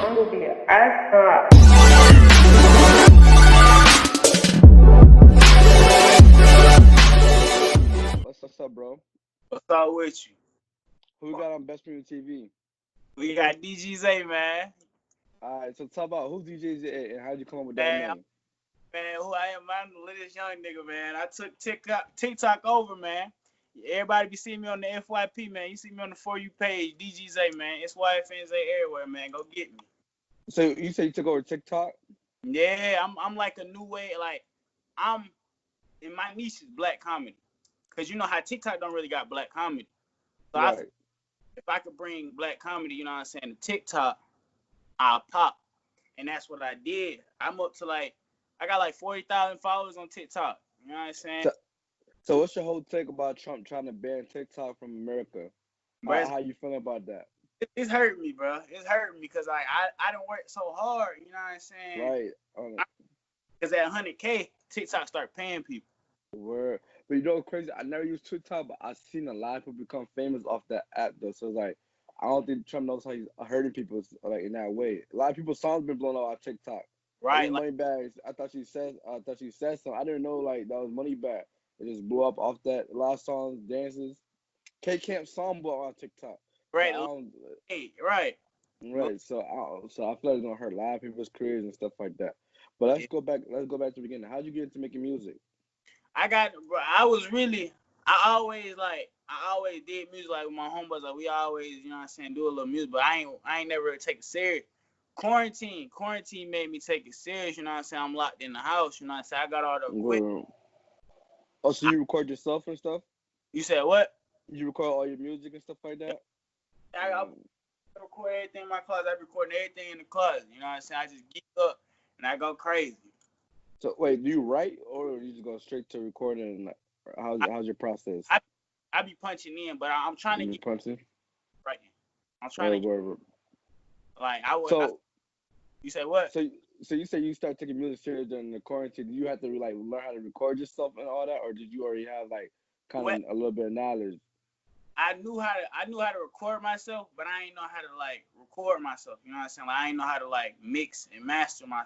What's up, bro? What's up with you? Who we got on BestsPointOfViewTV? We got DGZ, man. All right, so talk about who DJs it and how'd you come up with that Man, name? man, who I am, I'm the latest young nigga, man. I took TikTok over, man. Everybody be seeing me on the FYP, man. You see me on the For You page, DGZ, man. It's YFNZ everywhere, man. Go get me. So you say you took over TikTok? Yeah, I'm like a new way, like I'm in my niche is black comedy. Cause you know how TikTok don't really got black comedy. So Right. if I could bring black comedy, you know what I'm saying, to TikTok, I'll pop. And that's what I did. I'm up to I got like 40,000 followers on TikTok. You know what I'm saying? So what's your whole take about Trump trying to ban TikTok from America? How you feeling about that? It's hurting me, bro. It's hurting me because I don't work so hard. You know what I'm saying? Right. Because at 100K, TikTok start paying people. Word. But you know what's crazy? I never used TikTok, but I've seen a lot of people become famous off that app though. So it's like I don't think Trump knows how he's hurting people like in that way. A lot of people's songs been blown up on TikTok. Right. Like, Moneybags. I thought she said something. I didn't know like that was Moneybag. It just blew up off that. A lot of songs, dances. K Camp song blew up on TikTok. Right. Right. So I feel like it's gonna hurt a lot of people's careers and stuff like that. But let's go back to the beginning. How'd you get into making music? I always did music like with my homeboys. Like we always, you know what I'm saying, do a little music, but I ain't never really take it serious. Quarantine made me take it serious, you know what I'm saying? I'm locked in the house, you know what I'm saying? I got all the equipment. Oh, so you record yourself and stuff? You said what? You record all your music and stuff like that? I record everything in my closet. I record everything in the closet, you know what I'm saying? I just geek up and I go crazy. So wait, do you write or you just go straight to recording? How's your process? I be punching in, but I'm trying to get punching. Right. I'm trying to get, like I would. So you say what? So you say you started taking music serious during the quarantine. Did you have to like learn how to record yourself and all that, or did you already have like kind of a little bit of knowledge? I knew how to record myself, but I didn't know how to like record myself. You know what I'm saying? Like I didn't know how to like mix and master my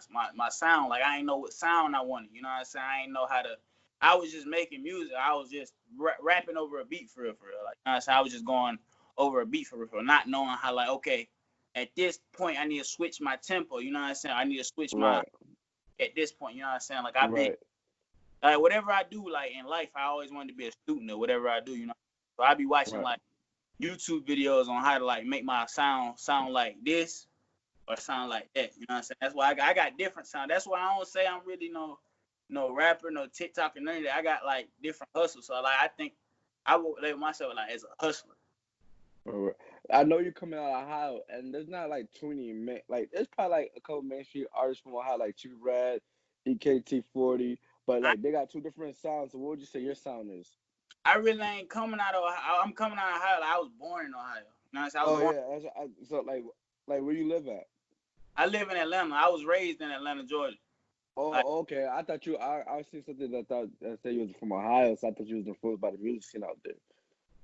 sound. Like I didn't know what sound I wanted. You know what I'm saying? I didn't know how to. I was just making music. I was just rapping over a beat for real. Like you know what I'm saying? I was just going over a beat for real, not knowing how like okay, at this point I need to switch my tempo. You know what I'm saying? I need to switch my at this point. You know what I'm saying? Like I've been like whatever I do like in life, I always wanted to be a student of whatever I do. You know. So I be watching like YouTube videos on how to like make my sound like this or sound like that. You know what I'm saying? That's why I got different sound. That's why I don't say I'm really no rapper, no TikTok or none of that. I got like different hustles. So like I think I would label myself like as a hustler. I know you're coming out of Ohio, and there's not like 20 like there's probably like a couple mainstream artists from Ohio like Chief Red, EKT40, but like they got two different sounds. So what would you say your sound is? I really ain't coming out of Ohio. I'm coming out of Ohio. Like I was born in Ohio. You know what I'm saying? So like where you live at? I live in Atlanta. I was raised in Atlanta, Georgia. Oh, okay. I thought I seen something that said you was from Ohio, so I thought you was influenced by the music scene out there.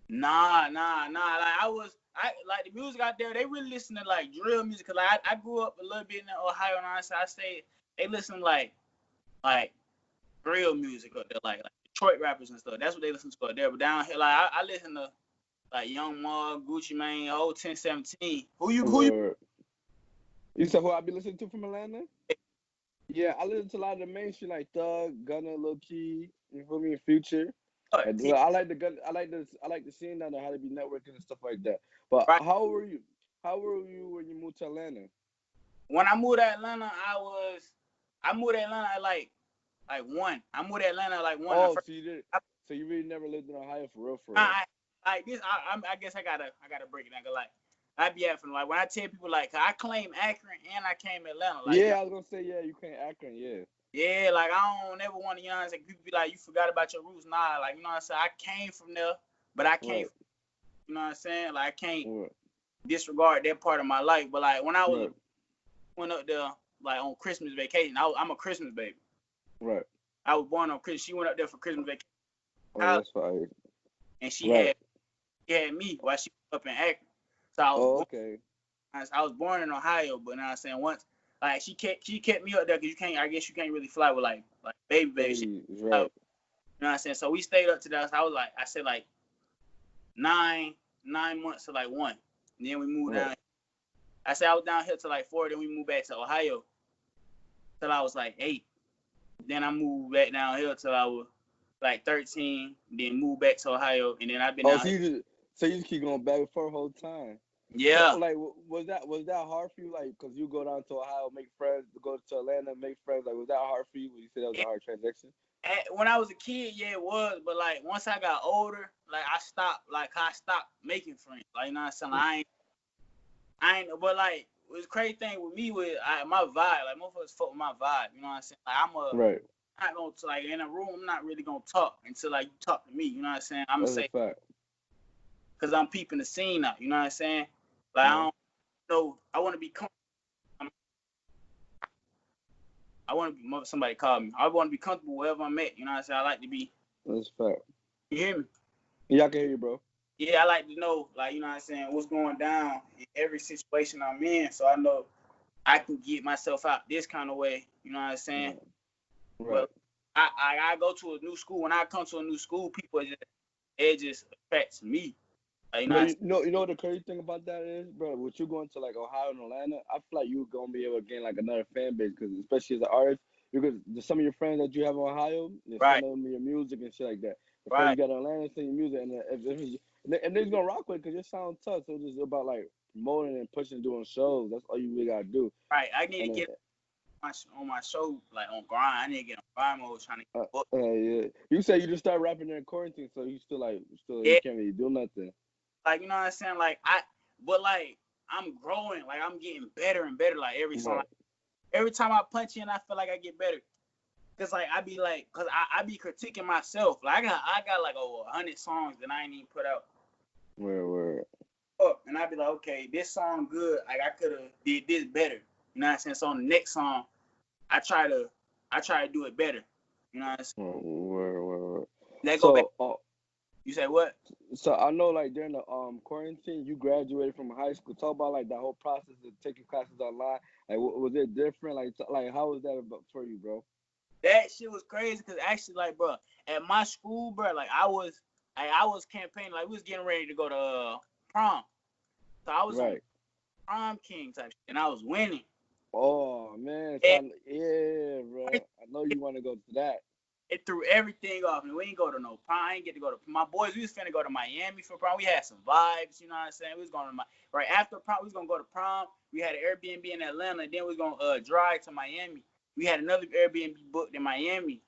Nah. Like like the music out there, they really listen to like drill music. Cause like I grew up a little bit in Ohio, and I say they listen like drill music up there, like Detroit rappers and stuff. That's what they listen to up there. But down here, like I listen to like Young Mark, Gucci Mane, whole 1017. Who you? You said who I be listening to from Atlanta? Yeah, I listen to a lot of the mainstream like Thug, Gunna, Lil Key, you feel me, Future. I like the scene down there, how to be networking and stuff like that. But how old were you? How old were you when you moved to Atlanta? When I moved to Atlanta, I moved to Atlanta at like one. I moved to Atlanta like one. Oh, so you did. So you really never lived in Ohio for real? I guess I gotta break it down. Like I be having like when I tell people like I claim Akron and I came Atlanta. Like, yeah, I was gonna say you claim Akron, yeah. Yeah, like I don't ever want to, you know what I'm saying? People be like, you forgot about your roots. Nah, like you know what I'm saying? I came from there, but I can't, you know what I'm saying? Like I can't disregard that part of my life. But like when I went up there like on Christmas vacation, I'm a Christmas baby. Right. I was born on Christmas. She went up there for Christmas vacation. Oh, that's fine. And she had me while she was up in Akron. So I was I was born in Ohio, but now I'm saying once, like she kept me up there because you can't. I guess you can't really fly with like baby shit. Right. You know what I'm saying? So we stayed up to that. So I said like 9 months to like 1. And then we moved down. I said I was down here to like 4. Then we moved back to Ohio till I was like 8. Then I moved back down here till I was like 13. Then moved back to Ohio, and then I've been down here. So you just keep going back and forth the whole time. Yeah. So, like, was that hard for you? Like, because you go down to Ohio, make friends, go to Atlanta, make friends. Like, was that hard for you? When you said that was a hard transition? When I was a kid, yeah, it was. But like once I got older, like I stopped making friends. Like, you know what I'm saying? Like, I ain't. But like, the crazy thing with me was my vibe. Like, motherfuckers fuck with my vibe. You know what I'm saying? Like, right. I'm not gonna like in a room. I'm not really gonna talk until like you talk to me. You know what I'm saying? I'm gonna say because I'm peeping the scene out. You know what I'm saying? Like, I don't know. I want to be comfortable. I want to be, somebody call me. I want to be comfortable wherever I'm at. You know what I'm saying? I like to be. That's fact. You hear me? Yeah, I can hear you, bro. Yeah, I like to know, like, you know what I'm saying, what's going down in every situation I'm in, so I know I can get myself out this kind of way. You know what I'm saying? Right. But I go to a new school. When I come to a new school, it just affects me. You know what the crazy thing about that is, bro? With you going to like Ohio and Atlanta, I feel like you're gonna be able to gain like another fan base because especially as an artist, because some of your friends that you have in Ohio, they're sending them your music and shit like that. The friends you got in Atlanta send your music, and they're gonna rock with it because you sound tough. So it's just about like promoting and pushing, doing shows. That's all you really gotta do. Right. I need to get on my show, like on grind. I need to get on grind mode trying to get booked. Yeah. You say you just started rapping during quarantine, so you still you can't really do nothing. Like, you know what I'm saying? Like, but like, I'm growing. Like, I'm getting better and better. Like, every song. Like, every time I punch in, I feel like I get better. Cause like, I be like, cause I be critiquing myself. Like, I got like over 100 songs that I ain't even put out. Word. And I be like, okay, this song good. Like, I could have did this better. You know what I'm saying? So on the next song, I try to do it better. You know what I'm saying? Word. That go back. You say what? So I know, like during the quarantine, you graduated from high school. Talk about like the whole process of taking classes online. Like, was it different? Like how was that for you, bro? That shit was crazy because actually, like, bro, at my school, bro, like I was campaigning, like we was getting ready to go to prom. So I was on prom king type shit, and I was winning. Oh man, yeah, bro. I know you want to go to that. It threw everything off, and we ain't go to no prom. I ain't get to go to my boys. We was finna go to Miami for prom. We had some vibes, you know what I'm saying. We was going to right after prom. We was gonna go to prom. We had an Airbnb in Atlanta, and then we was gonna drive to Miami. We had another Airbnb booked in Miami,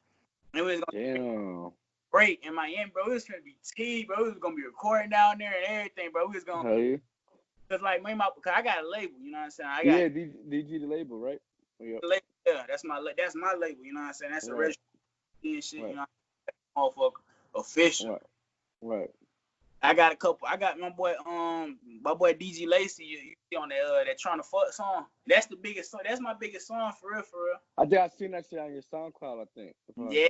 and we was gonna break in Miami, bro. It was gonna be tea, bro. We was gonna be recording down there and everything, bro. We was gonna cause like cause I got a label, you know what I'm saying. I got DG the label, right? Yeah, that's my label, you know what I'm saying. That's original. And shit, you know, motherfucker, official. Right. I got my boy DG Lacey. You see on that Trying to Fuck song. That's the biggest song. That's my biggest song for real. I think I seen that shit on your SoundCloud. I think. Yeah.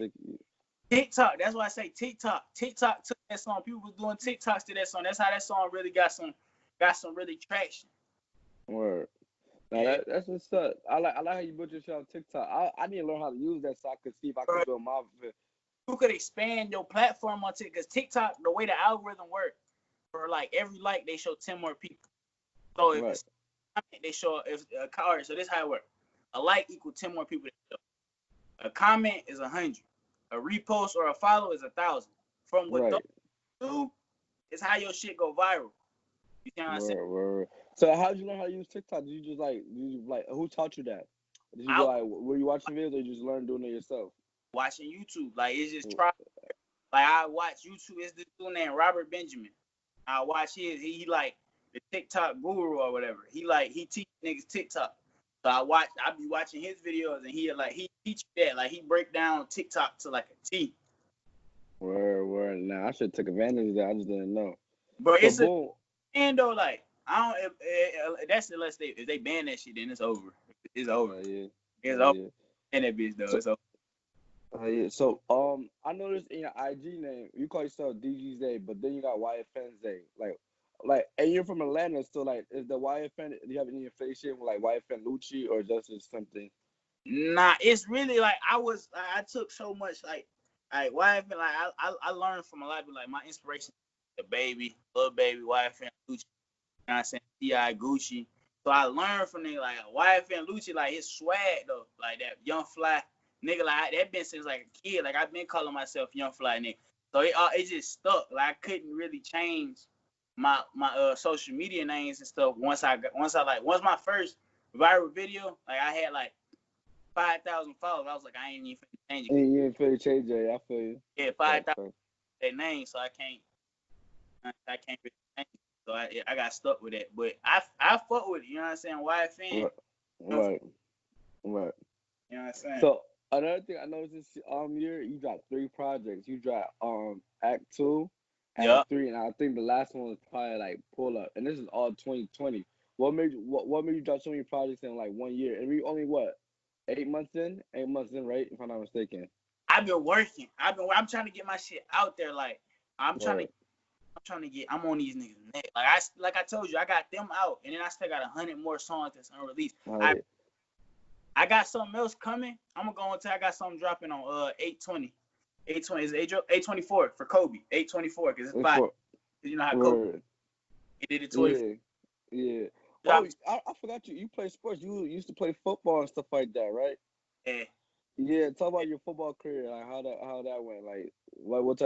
TikTok. That's why I say TikTok. TikTok took that song. People was doing TikToks to that song. That's how that song really got some really traction. Word. Now that's what's up. I like how you put your shit on TikTok. I need to learn how to use that so I could see if I can build my. You could expand your platform on TikTok because TikTok, the way the algorithm works, for like every like they show 10 more people. So if it's comment, they show if a card. So this is how it works: a like equals 10 more people. A comment is 100. A repost or a follow is 1,000. From what those do is how your shit go viral. You know what I'm saying? Word. So how did you learn how to use TikTok? Did you just who taught you that? Did you were you watching videos or you just learn doing it yourself? Watching YouTube. Like it's just try. Like I watch YouTube. It's this dude named Robert Benjamin. I watch his. He like the TikTok guru or whatever. He teach niggas TikTok. So I be watching his videos and he teach that. Like he break down TikTok to like a T. Word. Nah, I should take advantage of that. I just didn't know. But it's and though like I don't. That's unless if they ban that shit, then it's over. It's over. It's over. And that bitch though. It's over. So I noticed in your IG name you call yourself DG Zay, but then you got YFN Zay. Like, Like, and you're from Atlanta, so like, is the YFN? Do you have any affiliation with like YFN Lucci or just as something? Nah, it's really like I took so much like YFN, like I learned from a lot of people, like my inspiration, the baby, little baby, YFN Lucci, you know what I'm saying, T.I. Gucci. So I learned from them, like YFN Lucci, like his swag though, like that young fly nigga, like that been since like a kid, like I've been calling myself young fly nigga. So it just stuck. Like I couldn't really change my social media names and stuff once my first viral video, like I had like 5,000 followers. I was like, I ain't even finna change it. And you ain't feel change it. I feel you. Yeah, 5,000 their name, so I can't really change it. So I got stuck with that. But I fuck with it, you know what I'm saying? YFN. Right. You know what I'm saying? So another thing I noticed this year, you dropped 3 projects. You dropped Act 2, Act 3, and I think the last one was probably like Pull Up. And this is all 2020. What made you drop so many projects in like 1 year? And we only what 8 months in? 8 months in, right? If I'm not mistaken. I've been working. I'm trying to get my shit out there. Like I'm trying to get. I'm on these niggas' neck. Like I told you, I got them out, and then I still got 100 more songs that's unreleased. Right. I got something else coming. I'm gonna go until I got something dropping on 820. 820 is 824 for Kobe. 824 because it's 5. You know how Kobe he did it 20. Yeah. Oh, I forgot you play sports. You used to play football and stuff like that, right? Yeah. Yeah, talk about your football career, like how that went, like what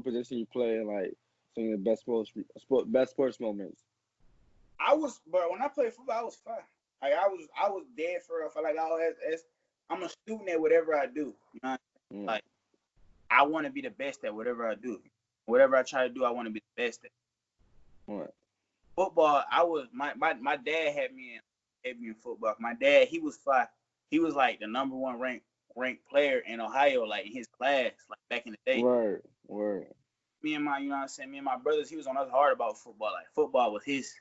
position you play, and like some of the best sports moments. But when I played football, I was fine. Like I was dead for real. Like I'm a student at whatever I do. You know, like I want to be the best at whatever I do. Whatever I try to do, I want to be the best at. Right. Football, my dad had me in football. My dad, he was fly. He was like the number 1 ranked player in Ohio, like in his class, like back in the day. Word. Me and you know what I'm saying, me and my brothers, he was on us hard about football. Like football was his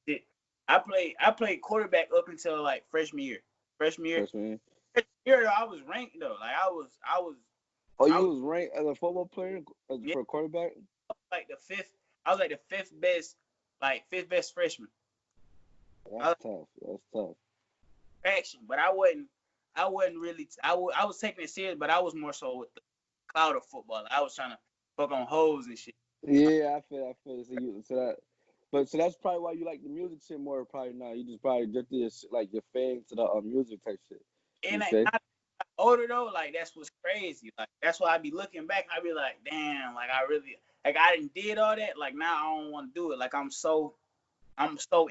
shit. I played quarterback up until like freshman year. Freshman year, though, I was ranked though. Like I was. Oh, you was ranked as a football player for a quarterback? Like the fifth. I was like the fifth best freshman. That's tough. Action, but I wasn't really. I was taking it serious, but I was more so with the cloud of football. I was trying to fuck on hoes and shit. Yeah, I feel. So that's probably why you like the music shit more. Probably now you just probably drifted your fame to the music type shit. And I older though, like that's what's crazy. Like that's why I be looking back. I be like, damn, like I really I did all that. Like now I don't want to do it. Like I'm so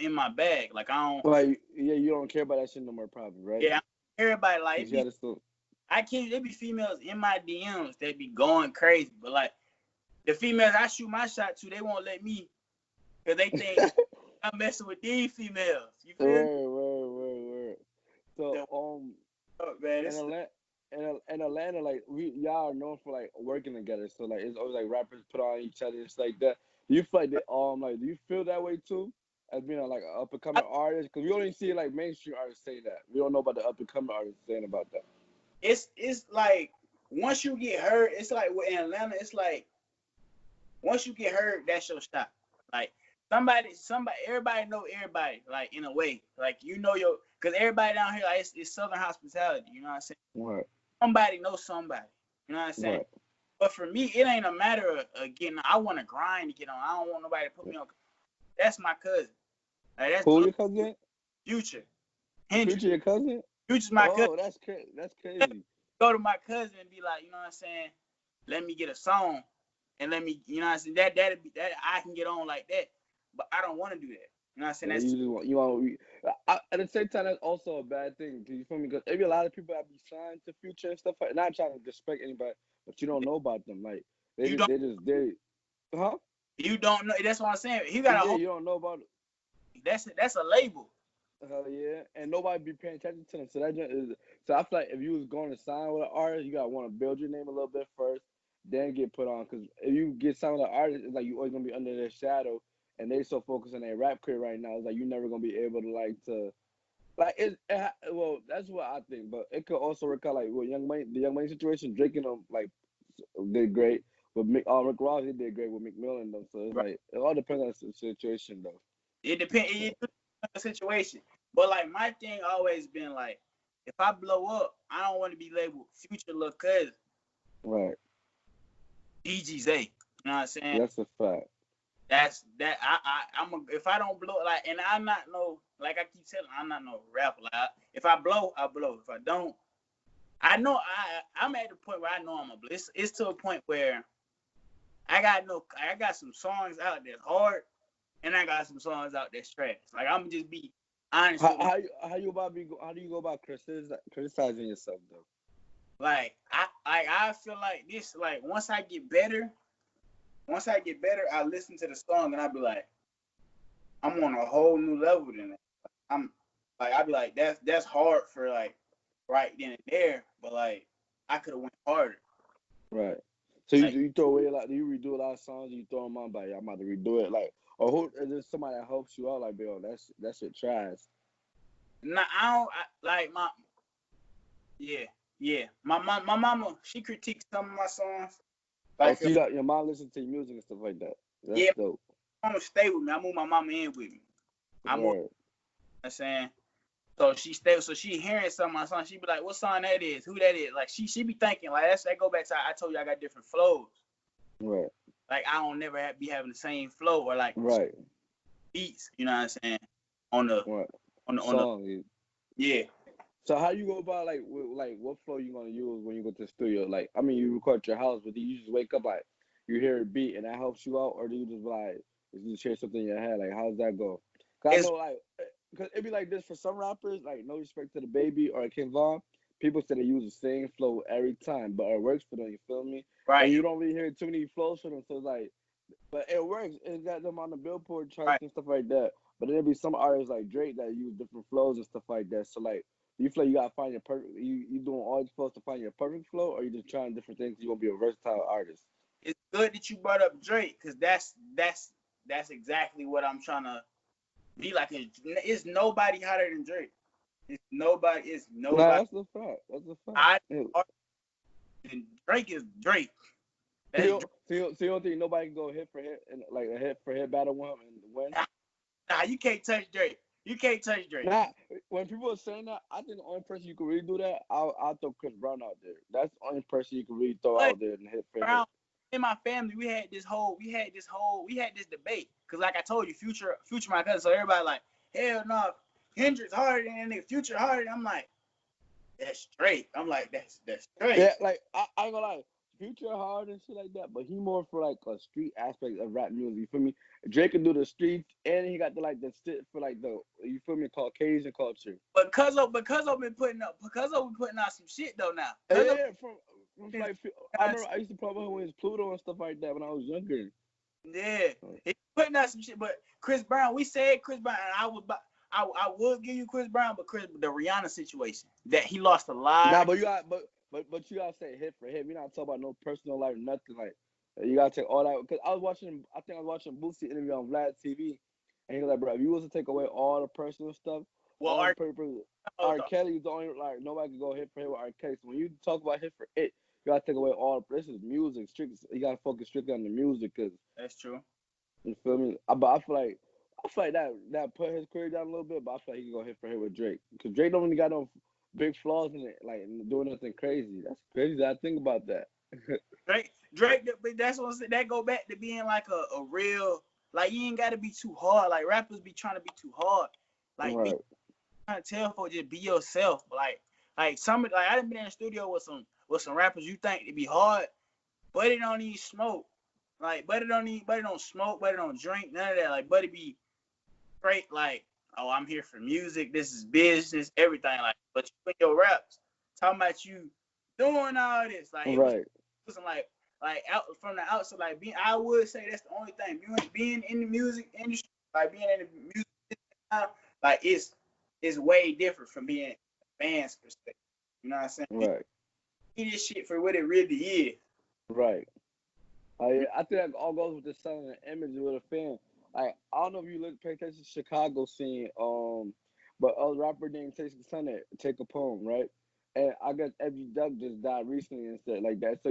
in my bag. Like I don't. Like you don't care about that shit no more, probably, right? Yeah, everybody like I can't. There be females in my DMs that be going crazy, but like the females I shoot my shot to, they won't let me because they think I'm messing with these females. You feel me? Word. So man, in Atlanta, like y'all are known for like working together. So like it's always like rappers put on each other and stuff like that. Do you feel like do you feel that way too? As being like an up and coming artist, because we only see like mainstream artists say that. We don't know about the up and coming artists saying about that. It's like once you get heard, it's like in Atlanta, it's like once you get heard, that's your stop. Like somebody, everybody know everybody. Like in a way, like because everybody down here, like it's Southern hospitality. You know what I'm saying? Right. Somebody knows somebody. You know what I'm saying? Right. But for me, it ain't a matter of getting. I want to grind to get on. I don't want nobody to put me on. That's my cousin. Like, that's who your cousin? Future. Future your cousin? Future's my cousin. Oh, that's crazy. Go to my cousin and be like, you know what I'm saying? Let me get a song, and let me, you know what I'm saying? That I can get on like that, but I don't want to do that. You know what I'm saying? That's you want. At the same time, that's also a bad thing. You feel me? Because maybe a lot of people have been signed to Future and stuff like. Not trying to disrespect anybody, but you don't know about them. Like You don't know. That's what I'm saying. You got you don't know about it. That's a label. Hell yeah, and nobody be paying attention to them. So I feel like if you was going to sign with an artist, you gotta want to build your name a little bit first, then get put on. Because if you get signed with an artist, it's like you always gonna be under their shadow, and they so focused on their rap career right now. It's like you're never gonna be able to well, that's what I think. But it could also work out like the Young Money situation. Drake and them like did great. But Rick Ross, he did great with McMillan though. So it's Right. like it all depends on the situation though. It depends. It depends on the situation. But like my thing always been like, if I blow up, I don't want to be labeled future little cousin. Right. DG's A. You know what I'm saying? That's a fact. That's that. If I don't blow like, and I'm not no like I keep telling, I'm not no rapper. Like if I blow, I blow. If I don't, I know I'm at the point where I know I'm a blow. It's to a point where I got some songs out there hard, and I got some songs out there trash. Like I'm just be honest with you. How do you go about criticizing yourself though? Like I feel like this. Like once I get better, I listen to the song and I be like, I'm on a whole new level than that. I'm like I be like that's hard for like right then and there, but like I could have went harder. Right. So you throw away a lot. Do you redo a lot of songs? You throw them on, like I'm about to redo it. Like, or who is there somebody that helps you out? Like, yo, that shit trash. Nah, I don't like my yeah. My mama she critiques some of my songs. Like So you got your mom listen to your music and stuff like that. That's dope. My mama stay with me. I move my mama in with me. I'm you know what I'm saying. So she hearing some of my songs, she be like, what song that is? Who that is? Like she be thinking, like that go back to I told you I got different flows. Right. Like I don't never be having the same flow or like beats, you know what I'm saying? On the song. Yeah. So how you go about like what flow you gonna use when you go to the studio? Like I mean you record at your house, but do you just wake up like you hear a beat and that helps you out, or do you just like you just hear something in your head? Like how does that go? Cause I know like because it be like this for some rappers, like no respect to the Baby or King Von, people say they use the same flow every time, but it works for them. You feel me? Right. And you don't really hear too many flows for them, so it's like, but it works. It got them on the Billboard charts and stuff like that. But then there be some artists like Drake that use different flows and stuff like that. So like, do you feel like you gotta find your perfect? You doing all these flows to find your perfect flow, or you just trying different things? You gonna be a versatile artist. It's good that you brought up Drake because that's exactly what I'm trying to be like. It's nobody hotter than Drake. It's nobody. Nah, that's a fact. That's a fact. And Drake is Drake. So you don't think nobody can go hit for hit and like a hit for hit battle with him and win? Nah, you can't touch Drake. You can't touch Drake. Nah, when people are saying that, I think the only person you can really do that, I'll throw Chris Brown out there. That's the only person you can really throw out there and hit for hit. In my family, we had this debate because, like I told you, Future my cousin. So everybody like, hell no, Hendrix harder than that, Future harder. I'm like, that's Drake. I'm like, that's Drake. Yeah, like I ain't gonna lie, Future hard and shit like that, but he more for like a street aspect of rap music. You feel me? Drake can do the streets, and he got the like the shit for like the you feel me Caucasian culture. But Cuzzo been putting out some shit though now. Yeah, from like I remember I used to probably with his Pluto and stuff like that when I was younger. Yeah, he putting out some shit. But Chris Brown, we said Chris Brown, and I would give you Chris Brown, but the Rihanna situation that he lost a lot. Nah, but you got but you gotta say hit for hit. We're not talking about no personal life, nothing like. You gotta take all that because I think I was watching Boosie interview on Vlad TV, and he was like, bro, if you was to take away all the personal stuff, well, R. Kelly's the only like nobody can go hit for hit with R. Kelly. So when you talk about hit for it, you gotta take away all. This is music. You gotta focus strictly on the music because that's true. You feel me? But I feel like that put his career down a little bit. But I feel like he can go hit for hit with Drake because Drake don't really got no big flaws in it, like doing nothing crazy. That's crazy. I think about that. Drake, but that's what I'm saying. That go back to being like a real, like you ain't got to be too hard. Like rappers be trying to be too hard. Like right. trying to tell folks just be yourself. Like some like I done been in the studio with some rappers you think it be hard, but it don't even smoke. Like Buddy don't smoke, Buddy don't drink, none of that. Like Buddy be straight like, oh, I'm here for music, this is business, everything. Like, but you in your raps talking about you doing all this. Like it was like out from the outside, like I would say that's the only thing. Being in the music industry, like being in the music industry, like it's way different from being a fan's perspective. You know what I'm saying? Right. See this shit for what it really is. Right. I think that all goes with the selling the image with a fan. Like I don't know if you pay attention to Chicago scene, but a rapper named Take a Poem, right? And I guess FG Duck just died recently and stuff like that. So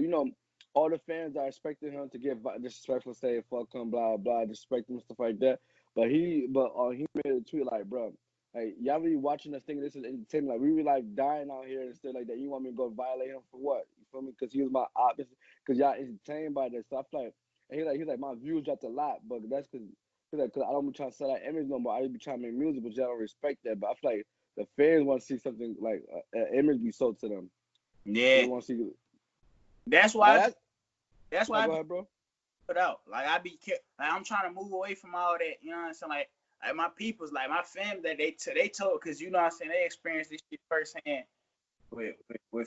all the fans are expecting him to get disrespectful, say fuck him, blah blah, disrespect him, stuff like that. He made a tweet like, bro, like y'all really watching this thing? This is entertainment. Like we really like dying out here and stuff like that. You want me to go violate him for what? You feel me? Because he was my opposite. Because y'all entertained by this. So I feel like, and he's like my views dropped a lot, but that's because cause I don't be trying to sell that image no more. I just be trying to make music, but y'all don't respect that. But I feel like the fans want to see something like an image be sold to them. Yeah, they want to see. That's why. Like, that's why. Go ahead, bro. Put out. Like I'm trying to move away from all that. You know what I'm saying? Like my people's, like my family, that they told, because you know what I'm saying, they experienced this shit firsthand with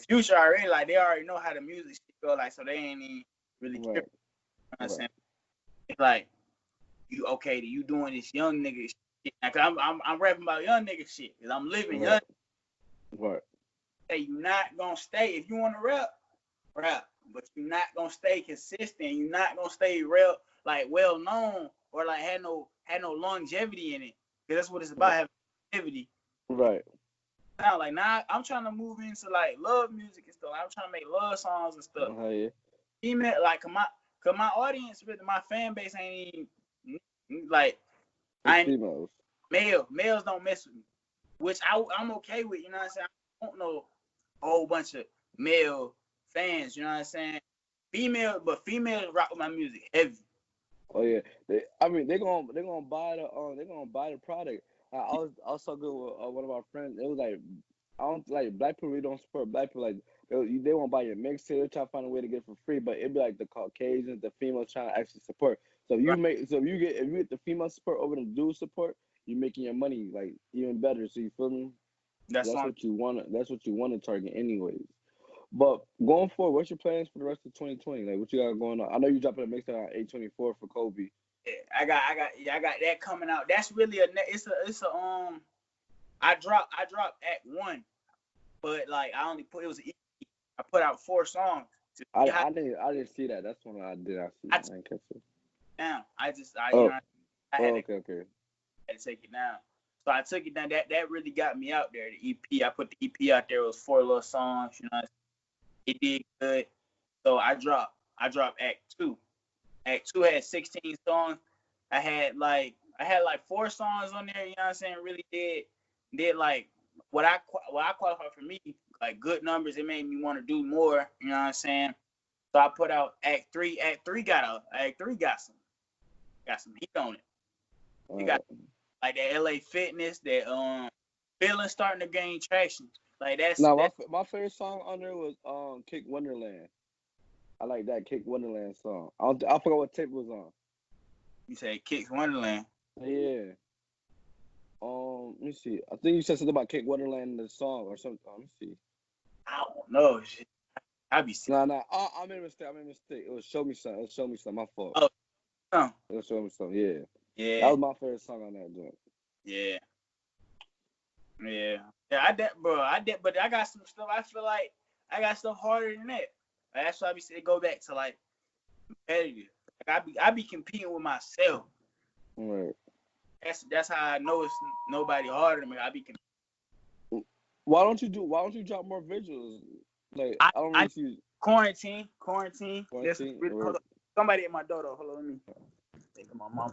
Future already. Like they already know how the music shit go. Like so they ain't even really care. You know what I'm saying? It's like you doing this young nigga shit. Like I'm rapping about young nigga shit because I'm living young. Right. Hey, you not gonna stay if you want to rap, but you're not gonna stay consistent. You're not gonna stay real, like well known, or like had no longevity in it. Because that's what it's about, having longevity. Right. Now, like now, I'm trying to move into like love music and stuff. I'm trying to make love songs and stuff. Yeah. Female, like, cause my audience, really, my fan base ain't even like females. Males don't mess with me, which I'm okay with. You know what I'm saying? I don't know a whole bunch of male fans. You know what I'm saying? Females rock with my music heavy. Oh yeah, they're gonna buy the product. I was talking with one of our friends. It was like, I don't like black people. We don't support black people. Like they won't buy your mixtape. They try to find a way to get it for free, but it'd be like the Caucasians, the females trying to actually support. So if you get the female support over the dude support, you're making your money like even better. So you feel me? That's what you want. That's what you want to target, anyways. But going forward, what's your plans for the rest of 2020? Like, what you got going on? I know you dropping a mixtape on 8/24 for Kobe. Yeah, I got that coming out. That's really I dropped Act 1, but like I only put, it was an EP. I put out 4 songs. I didn't see that. That's one I did. I didn't catch it. Down. I had to take it down. So I took it down. That really got me out there. The EP. I put the EP out there. It was 4 little songs. You know, it did good. So I dropped Act 2. Act 2 had 16 songs. I had like 4 songs on there. You know what I'm saying? Really did like what I qualified for me, like good numbers. It made me want to do more. You know what I'm saying? So I put out Act 3. Act 3 got some heat on it. You got like that LA Fitness, that feeling starting to gain traction. Like that's my favorite song on there was Kick Wonderland. I like that Kick Wonderland song. I forgot what tape it was on. You say Kick Wonderland? Yeah. Let me see. I think you said something about Kick Wonderland in the song or something. Let me see. I don't know. I be sick. Nah. I made a mistake. It was Show Me Something. My fault. Oh. It was Show Me Something. Yeah. Yeah. That was my favorite song on that joint. Yeah. But I got some stuff. I feel like I got stuff harder than that. That's why I be saying go back to like competitive. Like I be competing with myself. Right. That's how I know it's nobody harder than me. I be competing. Why don't you drop more visuals? Like I don't really see quarantine. Somebody at my door though. Hold on, let me think of my mom.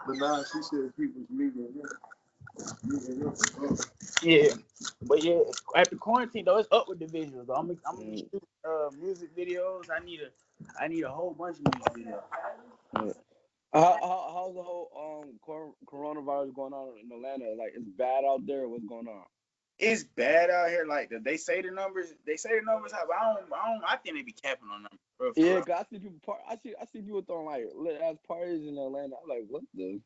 But now she said people's leaving. Yeah, but yeah, after quarantine though, it's up with the visuals. Though. I'm gonna shoot music videos. I need a whole bunch of music videos. Yeah. How's the whole coronavirus going on in Atlanta? Like, it's bad out there. What's going on? It's bad out here. Like they say the numbers. High, but I think they be capping on numbers. Bro, yeah, cause I see people throwing like lit ass parties in Atlanta. I'm like, what the?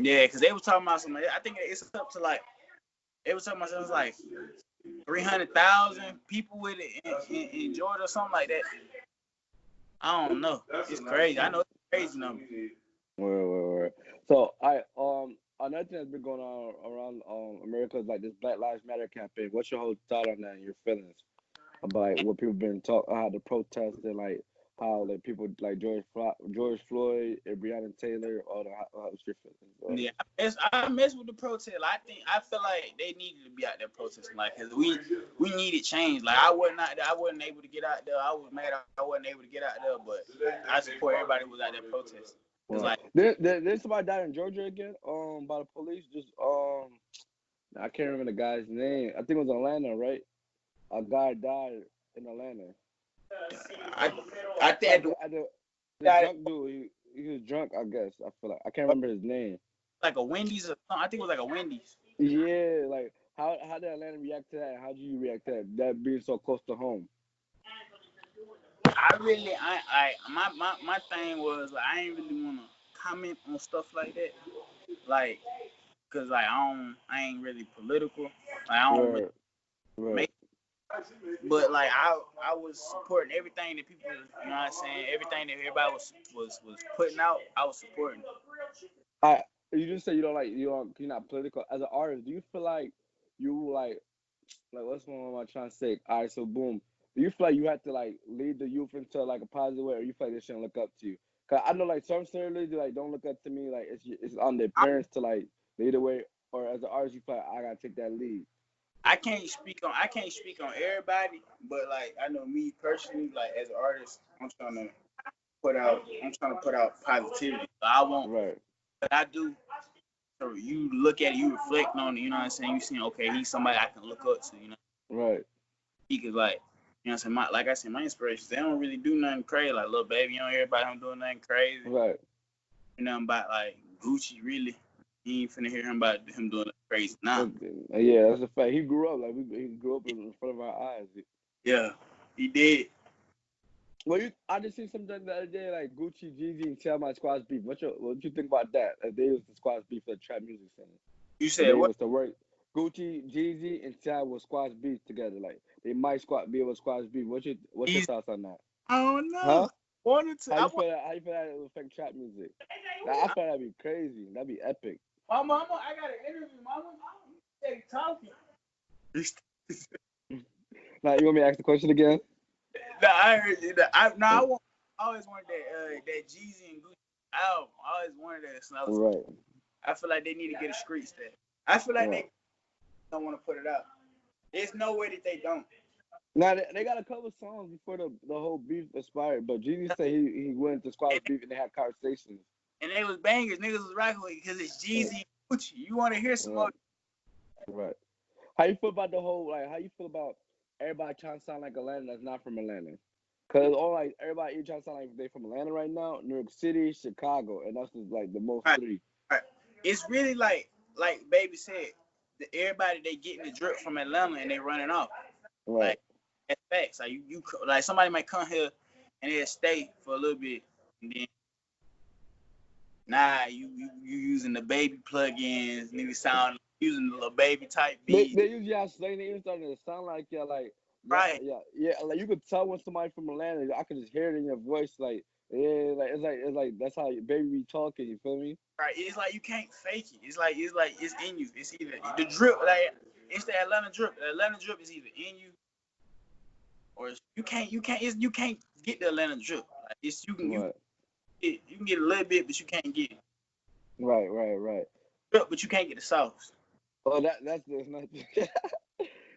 Yeah, cause they was talking about something. I think it's up to like. It was talking about something like 300,000 people with it in Georgia or something like that. I don't know. It's crazy. I know it's a crazy number. Right. So another thing that's been going on around America is like this Black Lives Matter campaign. What's your whole thought on that and your feelings about like, what people been talking, how the protests and like how like people like George Floyd and Breonna Taylor, all the how street feelings. Yeah, I mess with the protest. Like, I feel like they needed to be out there protesting, like, cause we needed change. Like, I wasn't able to get out there. I was mad I wasn't able to get out there, but I support everybody who was out there protesting. Cause like, there's somebody died in Georgia again, by the police. Just I can't remember the guy's name. I think it was Atlanta, right? A guy died in Atlanta. I think the drunk dude, he was drunk, I guess. I feel like I can't remember his name. Like a Wendy's or something. I think it was like a Wendy's. Yeah, like how did Atlanta react to that? How do you react to that? That being so close to home. My thing was like I ain't really wanna comment on stuff like that, like, cause like I ain't really political. Like, I don't really make. But like I was supporting everything that people, you know what I'm saying, everything that everybody was putting out, I was supporting. You just say you're not political. As an artist, do you feel like you like what's one am I trying to say? All right, so boom. Do you feel like you have to like lead the youth into like a positive way, or you feel like they shouldn't look up to you? Cause I know like some celebrities like don't look up to me. Like it's on their parents to like lead the way, or as an artist you feel like I gotta take that lead. I can't speak on everybody, but like I know me personally, like as an artist, I'm trying to put out positivity. I won't, but I do. So you look at it, you reflect on it, you know what I'm saying? You see, okay, he's somebody I can look up to, you know? Right. Because, like, you know what I'm saying? Like I said, my inspirations, they don't really do nothing crazy. Like, little baby, you don't hear about him doing nothing crazy. Right. You know, about, like, Gucci, really. You ain't finna hear him about him doing nothing crazy now. Yeah, that's a fact. He grew up, he grew up in front of our eyes. Yeah, he did. Well, I just seen something the other day, like Gucci, Jeezy, and Tell My Squad's beef. What you think about that? They was the squad's beef for the trap music scene. You said what? Was to work. Gucci, Jeezy, and Tell was squad's beef together. Like they might be able to squad's beef. What's your thoughts on that? I don't know. Huh? How you feel that it would affect trap music? I feel that'd be crazy. That'd be epic. Mama, I got an interview. Mama, stay talking. Now you want me to ask the question again? No, I heard you. I always wanted that Jeezy and Gucci album. I always wanted that. So I feel like they need to get a street set. I feel like they don't want to put it out. There's no way that they don't. Now they got a couple songs before the whole beef expired, but Jeezy said he went to Squad's beef and they had conversations. And they was bangers. Niggas was rocking with because it's Jeezy and Gucci. You want to hear some more? Right. How you feel about the whole how you feel about everybody trying to sound like Atlanta that's not from Atlanta? Cause everybody trying to sound like they from Atlanta right now, New York City, Chicago, and that's just like the most three. Right. It's really like Baby said, everybody they getting the drip from Atlanta and they running off. Right. Like that's facts. Like you like somebody might come here and they'll stay for a little bit and then you using the baby plugins, niggas sound using the little baby type beats. They use y'all slang. They starting to sound like y'all like yeah. Like you could tell when somebody from Atlanta. I could just hear it in your voice. Like it's like that's how your baby be talking. You feel me? Right. It's like you can't fake it. It's like it's in you. It's either the drip it's the Atlanta drip. The Atlanta drip is either in you or you can't get the Atlanta drip. Like you can get a little bit, but you can't get it. Right. But you can't get the sauce. Oh, that's not.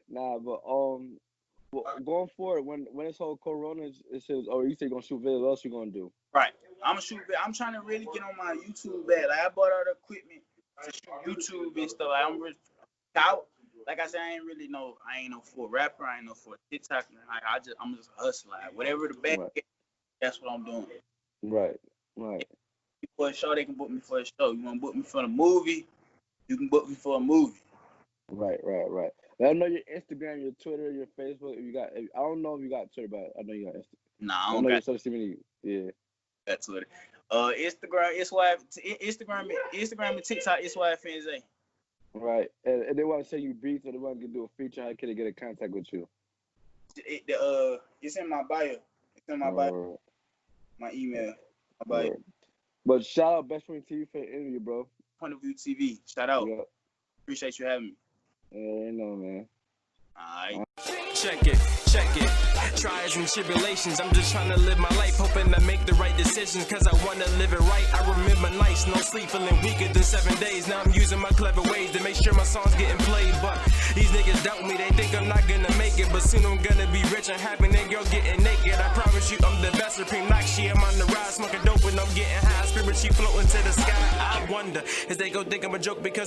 Nah, but going forward, when this whole Corona is, you say you're gonna shoot videos, what else you gonna do? Right, I'm gonna shoot. I'm trying to really get on my YouTube bag. Like I bought all the equipment to shoot YouTube and stuff. Like I'm really out. Like I said, I ain't no full rapper. I ain't no full TikTok. Like I'm just a hustler. Like whatever the bag, that's what I'm doing. Right. For a show, they can book me for a show. You want to book me for a movie? You can book me for a movie. Right. Let them know your Instagram, your Twitter, your Facebook. I don't know if you got Twitter, but I know you got Instagram. Nah, I don't got your social media. Yeah. That's Twitter. Instagram, Instagram and TikTok, it's YFNZ. Right. And they want to say you beats or they want to do a feature. How can they get in contact with you? It's in my bio. It's in my bio. My email. My bio. But shout out BestsPointOfViewTV for the interview, bro. Point of View TV. Shout out. Yeah. Appreciate you having me. Yeah, man. All right. check it, check it. Trials and tribulations, I'm just trying to live my life, hoping to make the right decisions, cause I wanna live it right. I remember nights, no sleep, feeling weaker than 7 days. Now I'm using my clever ways to make sure my songs getting played. But these niggas doubt me, they think I'm not gonna make it. But soon I'm gonna be rich and happy, and girl getting naked. I promise you I'm the best, supreme Nakshi. I'm on the rise, smoking dope and I'm getting high. Spirit, she floating to the sky. I wonder if they go think I'm a joke because